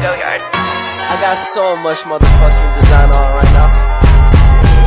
I got so much motherfucking design on right now.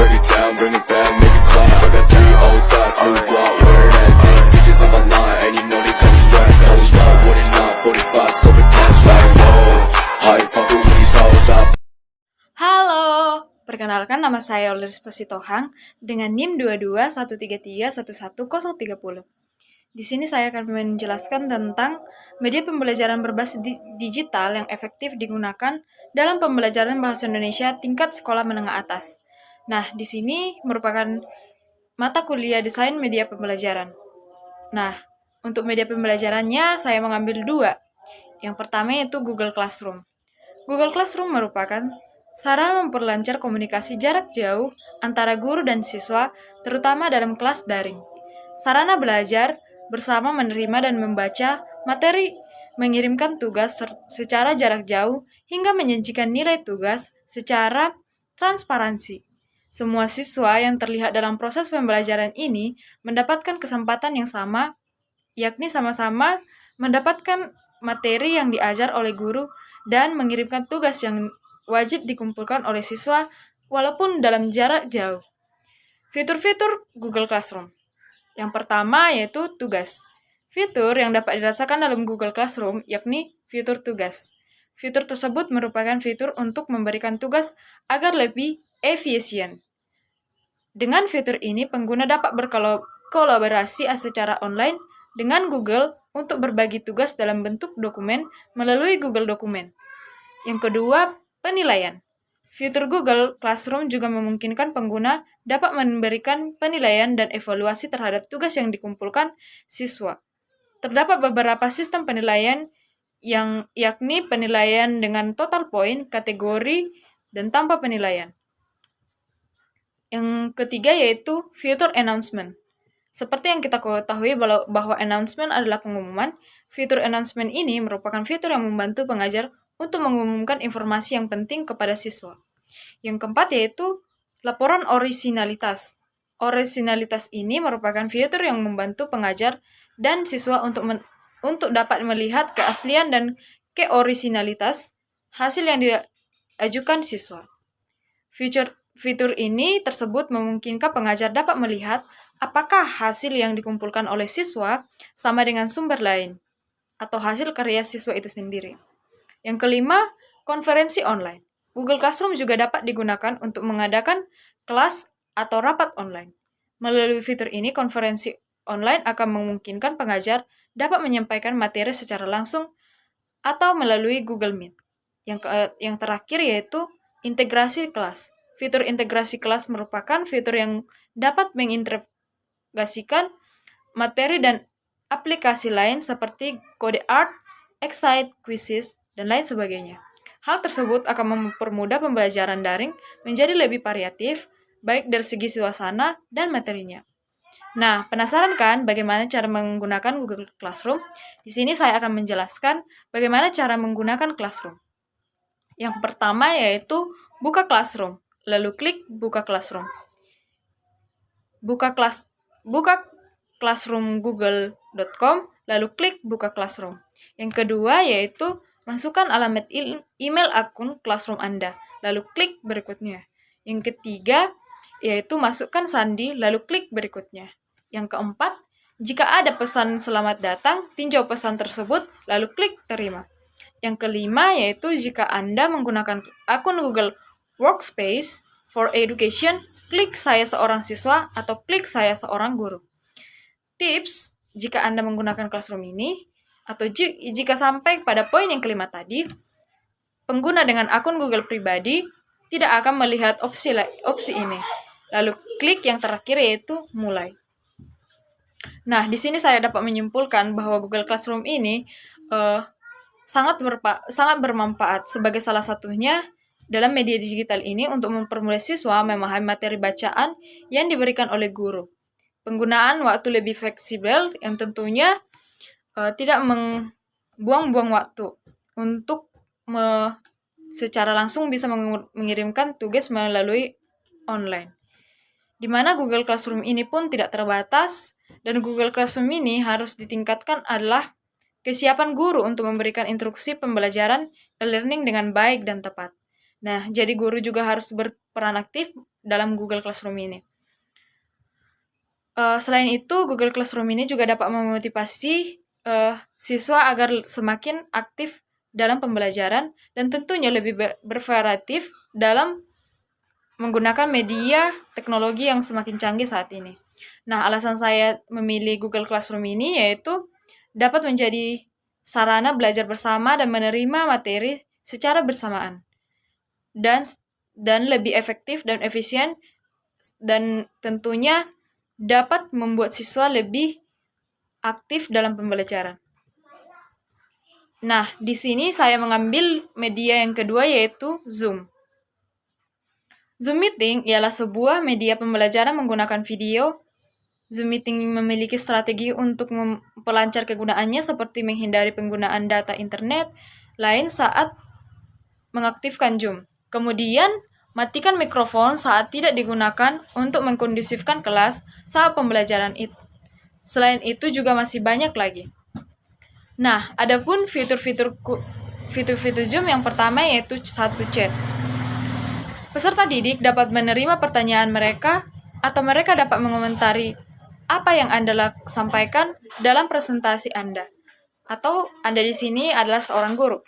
Break it down, bring it back, make it clap. I got 3 old thoughts, new guap, wear that thing. Bitches on my line, and you know they come strapped. Hold up, what it not, 45, scope it cash like whoa. How you fucking with these hoes up? Halo, perkenalkan nama saya Oliris Pesitohang dengan NIM 2213311030. Di sini saya akan menjelaskan tentang media pembelajaran berbasis digital yang efektif digunakan dalam pembelajaran bahasa Indonesia tingkat sekolah menengah atas. Nah, di sini merupakan mata kuliah desain media pembelajaran. Nah, untuk media pembelajarannya saya mengambil 2. Yang pertama yaitu Google Classroom. Google Classroom merupakan sarana memperlancar komunikasi jarak jauh antara guru dan siswa, terutama dalam kelas daring. Sarana belajar bersama menerima dan membaca materi, mengirimkan tugas secara jarak jauh, hingga menyajikan nilai tugas secara transparansi. Semua siswa yang terlihat dalam proses pembelajaran ini mendapatkan kesempatan yang sama, yakni sama-sama mendapatkan materi yang diajar oleh guru dan mengirimkan tugas yang wajib dikumpulkan oleh siswa walaupun dalam jarak jauh. Fitur-fitur Google Classroom. Yang pertama yaitu tugas. Fitur yang dapat dirasakan dalam Google Classroom yakni fitur tugas. Fitur tersebut merupakan fitur untuk memberikan tugas agar lebih efisien. Dengan fitur ini, pengguna dapat berkolaborasi secara online dengan Google untuk berbagi tugas dalam bentuk dokumen melalui Google Dokumen. Yang kedua, penilaian. Fitur Google Classroom juga memungkinkan pengguna dapat memberikan penilaian dan evaluasi terhadap tugas yang dikumpulkan siswa. Terdapat beberapa sistem penilaian yakni penilaian dengan total point, kategori, dan tanpa penilaian. Yang ketiga yaitu fitur announcement. Seperti yang kita ketahui bahwa announcement adalah pengumuman, fitur announcement ini merupakan fitur yang membantu pengajar untuk mengumumkan informasi yang penting kepada siswa. Yang keempat yaitu laporan orisinalitas. Orisinalitas ini merupakan fitur yang membantu pengajar dan siswa untuk dapat melihat keaslian dan keorisinalitas hasil yang diajukan siswa. Fitur ini tersebut memungkinkan pengajar dapat melihat apakah hasil yang dikumpulkan oleh siswa sama dengan sumber lain atau hasil karya siswa itu sendiri. Yang kelima, konferensi online. Google Classroom juga dapat digunakan untuk mengadakan kelas atau rapat online. Melalui fitur ini, konferensi online akan memungkinkan pengajar dapat menyampaikan materi secara langsung atau melalui Google Meet. Yang terakhir yaitu integrasi kelas. Fitur integrasi kelas merupakan fitur yang dapat mengintegrasikan materi dan aplikasi lain seperti Kode Art, Excite, Quizzes, dan lain sebagainya. Hal tersebut akan mempermudah pembelajaran daring menjadi lebih variatif, baik dari segi suasana dan materinya. Nah, penasaran kan bagaimana cara menggunakan Google Classroom? Di sini saya akan menjelaskan bagaimana cara menggunakan Classroom. Yang pertama yaitu buka Classroom, lalu klik buka Classroom. Buka classroomgoogle.com, lalu klik buka Classroom. Yang kedua yaitu masukkan alamat email akun Classroom Anda, lalu klik berikutnya. Yang ketiga, yaitu masukkan sandi, lalu klik berikutnya. Yang keempat, jika ada pesan selamat datang, tinjau pesan tersebut, lalu klik terima. Yang kelima, yaitu jika Anda menggunakan akun Google Workspace for Education, klik saya seorang siswa atau klik saya seorang guru. Tips, jika Anda menggunakan Classroom ini, atau jika sampai pada poin yang kelima tadi, pengguna dengan akun Google pribadi tidak akan melihat opsi ini. Lalu klik yang terakhir yaitu mulai. Nah, di sini saya dapat menyimpulkan bahwa Google Classroom ini sangat bermanfaat sebagai salah satunya dalam media digital ini untuk mempermudah siswa memahami materi bacaan yang diberikan oleh guru. Penggunaan waktu lebih fleksibel yang tentunya tidak membuang-buang waktu untuk secara langsung bisa mengirimkan tugas melalui online. Di mana Google Classroom ini pun tidak terbatas, dan Google Classroom ini harus ditingkatkan adalah kesiapan guru untuk memberikan instruksi pembelajaran e-learning dengan baik dan tepat. Nah, jadi guru juga harus berperan aktif dalam Google Classroom ini. Selain itu, Google Classroom ini juga dapat memotivasi siswa agar semakin aktif dalam pembelajaran dan tentunya lebih bervariatif dalam menggunakan media teknologi yang semakin canggih saat ini. Nah, alasan saya memilih Google Classroom ini yaitu dapat menjadi sarana belajar bersama dan menerima materi secara bersamaan. Dan lebih efektif dan efisien, dan tentunya dapat membuat siswa lebih aktif dalam pembelajaran. Nah, di sini saya mengambil media yang kedua yaitu Zoom. Zoom Meeting ialah sebuah media pembelajaran menggunakan video. Zoom Meeting memiliki strategi untuk memperlancar kegunaannya seperti menghindari penggunaan data internet lain saat mengaktifkan Zoom. Kemudian, matikan mikrofon saat tidak digunakan untuk mengkondusifkan kelas saat pembelajaran itu. Selain itu juga masih banyak lagi. Nah, adapun fitur-fitur Zoom yang pertama yaitu satu chat. Peserta didik dapat menerima pertanyaan mereka atau mereka dapat mengomentari apa yang Anda sampaikan dalam presentasi Anda. Atau Anda di sini adalah seorang guru.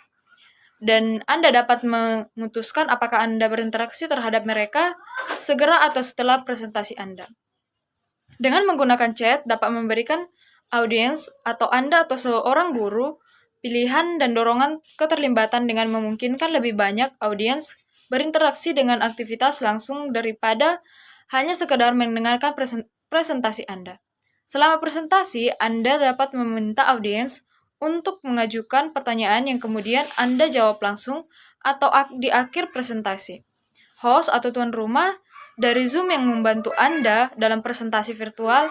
Dan Anda dapat memutuskan apakah Anda berinteraksi terhadap mereka segera atau setelah presentasi Anda. Dengan menggunakan chat dapat memberikan audiens atau Anda atau seorang guru pilihan dan dorongan keterlibatan dengan memungkinkan lebih banyak audiens berinteraksi dengan aktivitas langsung daripada hanya sekedar mendengarkan presentasi Anda. Selama presentasi, Anda dapat meminta audiens untuk mengajukan pertanyaan yang kemudian Anda jawab langsung atau di akhir presentasi. Host atau tuan rumah dari Zoom yang membantu Anda dalam presentasi virtual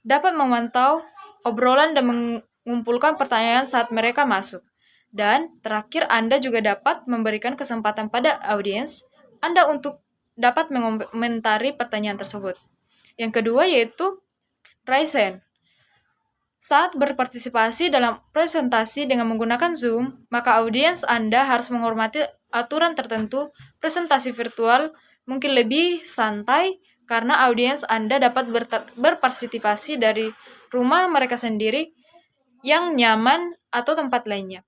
dapat memantau obrolan dan mengumpulkan pertanyaan saat mereka masuk. Dan terakhir, Anda juga dapat memberikan kesempatan pada audiens Anda untuk dapat mengomentari pertanyaan tersebut. Yang kedua yaitu raise hand. Saat berpartisipasi dalam presentasi dengan menggunakan Zoom, maka audiens Anda harus menghormati aturan tertentu. Presentasi virtual mungkin lebih santai karena audiens Anda dapat berpartisipasi dari rumah mereka sendiri yang nyaman atau tempat lainnya.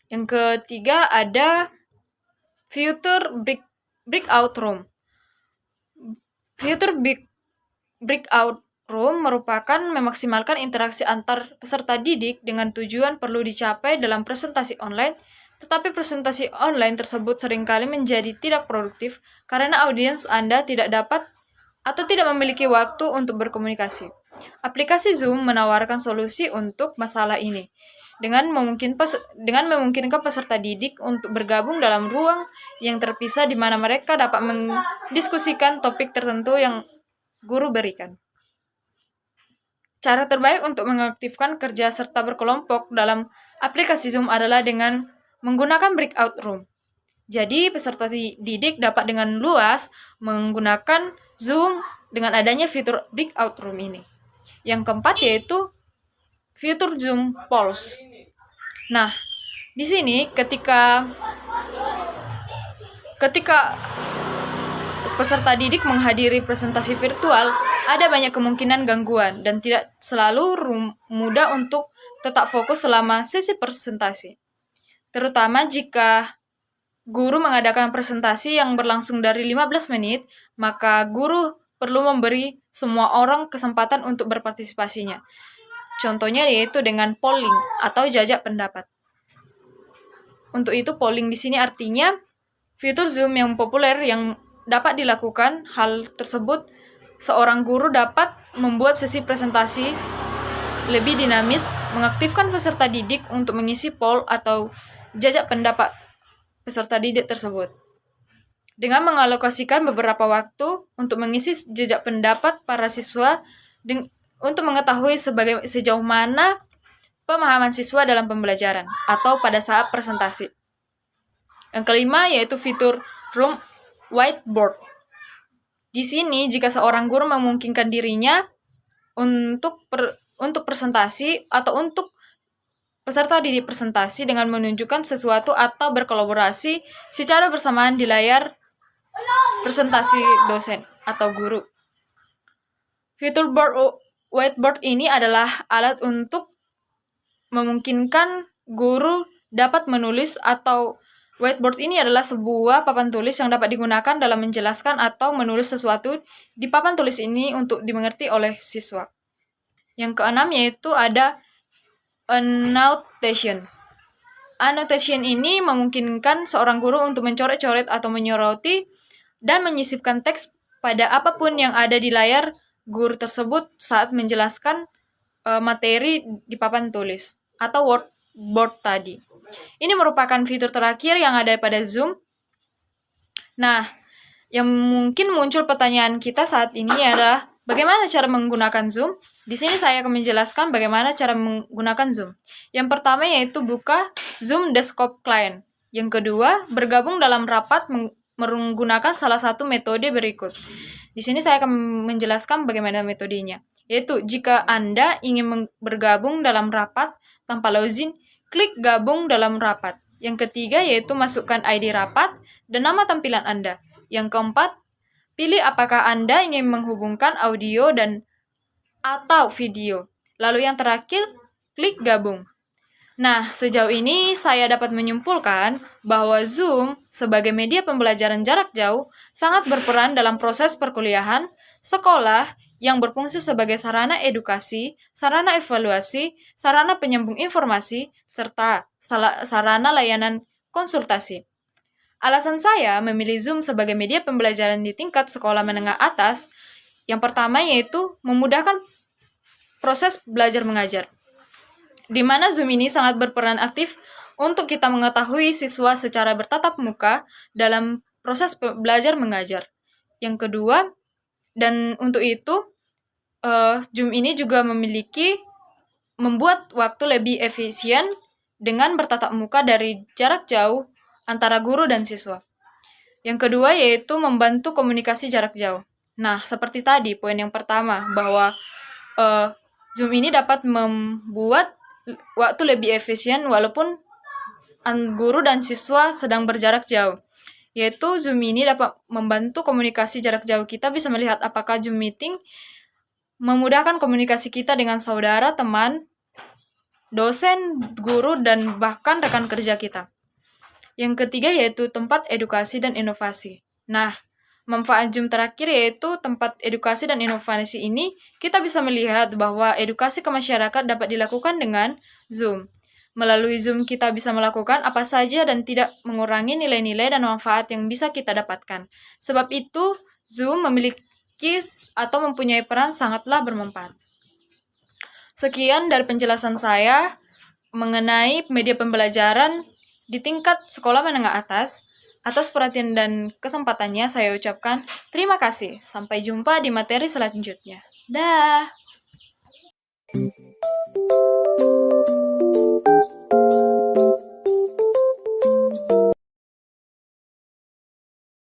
Yang ketiga ada fitur breakout room. Fitur breakout room merupakan memaksimalkan interaksi antar peserta didik dengan tujuan perlu dicapai dalam presentasi online, tetapi presentasi online tersebut seringkali menjadi tidak produktif karena audiens Anda tidak dapat atau tidak memiliki waktu untuk berkomunikasi. Aplikasi Zoom menawarkan solusi untuk masalah ini dengan memungkinkan peserta didik untuk bergabung dalam ruang yang terpisah di mana mereka dapat mendiskusikan topik tertentu yang guru berikan. Cara terbaik untuk mengaktifkan kerja serta berkelompok dalam aplikasi Zoom adalah dengan menggunakan breakout room. Jadi, peserta didik dapat dengan luas menggunakan Zoom dengan adanya fitur breakout room ini. Yang keempat yaitu fitur Zoom Pulse. Nah, di sini ketika peserta didik menghadiri presentasi virtual, ada banyak kemungkinan gangguan dan tidak selalu mudah untuk tetap fokus selama sesi presentasi. Terutama jika guru mengadakan presentasi yang berlangsung dari 15 menit, maka guru perlu memberi semua orang kesempatan untuk berpartisipasinya. Contohnya yaitu dengan polling atau jajak pendapat. Untuk itu polling di sini artinya fitur Zoom yang populer yang dapat dilakukan hal tersebut, seorang guru dapat membuat sesi presentasi lebih dinamis, mengaktifkan peserta didik untuk mengisi poll atau jajak pendapat peserta didik tersebut. Dengan mengalokasikan beberapa waktu untuk mengisi jajak pendapat para siswa untuk mengetahui sejauh mana pemahaman siswa dalam pembelajaran atau pada saat presentasi. Yang kelima yaitu fitur Room Whiteboard. Di sini jika seorang guru memungkinkan dirinya untuk presentasi atau untuk peserta didik presentasi dengan menunjukkan sesuatu atau berkolaborasi secara bersamaan di layar presentasi dosen atau guru. Fitur whiteboard ini adalah alat untuk memungkinkan guru dapat menulis, atau whiteboard ini adalah sebuah papan tulis yang dapat digunakan dalam menjelaskan atau menulis sesuatu di papan tulis ini untuk dimengerti oleh siswa. Yang keenam yaitu ada annotation. Annotation ini memungkinkan seorang guru untuk mencoret-coret atau menyoroti dan menyisipkan teks pada apapun yang ada di layar guru tersebut saat menjelaskan materi di papan tulis atau whiteboard tadi. Ini merupakan fitur terakhir yang ada pada Zoom. Nah, yang mungkin muncul pertanyaan kita saat ini adalah bagaimana cara menggunakan Zoom? Di sini saya akan menjelaskan bagaimana cara menggunakan Zoom. Yang pertama yaitu buka Zoom Desktop Client. Yang kedua, bergabung dalam rapat menggunakan salah satu metode berikut. Di sini saya akan menjelaskan bagaimana metodenya. Yaitu jika Anda ingin bergabung dalam rapat tanpa login, klik gabung dalam rapat. Yang ketiga yaitu masukkan ID rapat dan nama tampilan Anda. Yang keempat, pilih apakah Anda ingin menghubungkan audio dan atau video. Lalu yang terakhir, klik gabung. Nah, sejauh ini saya dapat menyimpulkan bahwa Zoom sebagai media pembelajaran jarak jauh sangat berperan dalam proses perkuliahan, sekolah yang berfungsi sebagai sarana edukasi, sarana evaluasi, sarana penyambung informasi, serta sarana layanan konsultasi. Alasan saya memilih Zoom sebagai media pembelajaran di tingkat sekolah menengah atas, yang pertama yaitu memudahkan proses belajar mengajar, di mana Zoom ini sangat berperan aktif untuk kita mengetahui siswa secara bertatap muka dalam proses belajar mengajar. Yang kedua, dan untuk itu, Zoom ini juga membuat waktu lebih efisien dengan bertatap muka dari jarak jauh antara guru dan siswa. Yang kedua yaitu membantu komunikasi jarak jauh. Nah, seperti tadi poin yang pertama bahwa Zoom ini dapat membuat waktu lebih efisien walaupun guru dan siswa sedang berjarak jauh. Yaitu Zoom ini dapat membantu komunikasi jarak jauh. Kita bisa melihat apakah Zoom meeting memudahkan komunikasi kita dengan saudara, teman, dosen, guru, dan bahkan rekan kerja kita. Yang ketiga yaitu tempat edukasi dan inovasi. Nah, manfaat Zoom terakhir yaitu tempat edukasi dan inovasi ini, kita bisa melihat bahwa edukasi ke masyarakat dapat dilakukan dengan Zoom. Melalui Zoom kita bisa melakukan apa saja dan tidak mengurangi nilai-nilai dan manfaat yang bisa kita dapatkan. Sebab itu, Zoom memiliki atau mempunyai peran sangatlah bermanfaat. Sekian dari penjelasan saya mengenai media pembelajaran di tingkat sekolah menengah atas. Atas perhatian dan kesempatannya saya ucapkan terima kasih. Sampai jumpa di materi selanjutnya. Dah.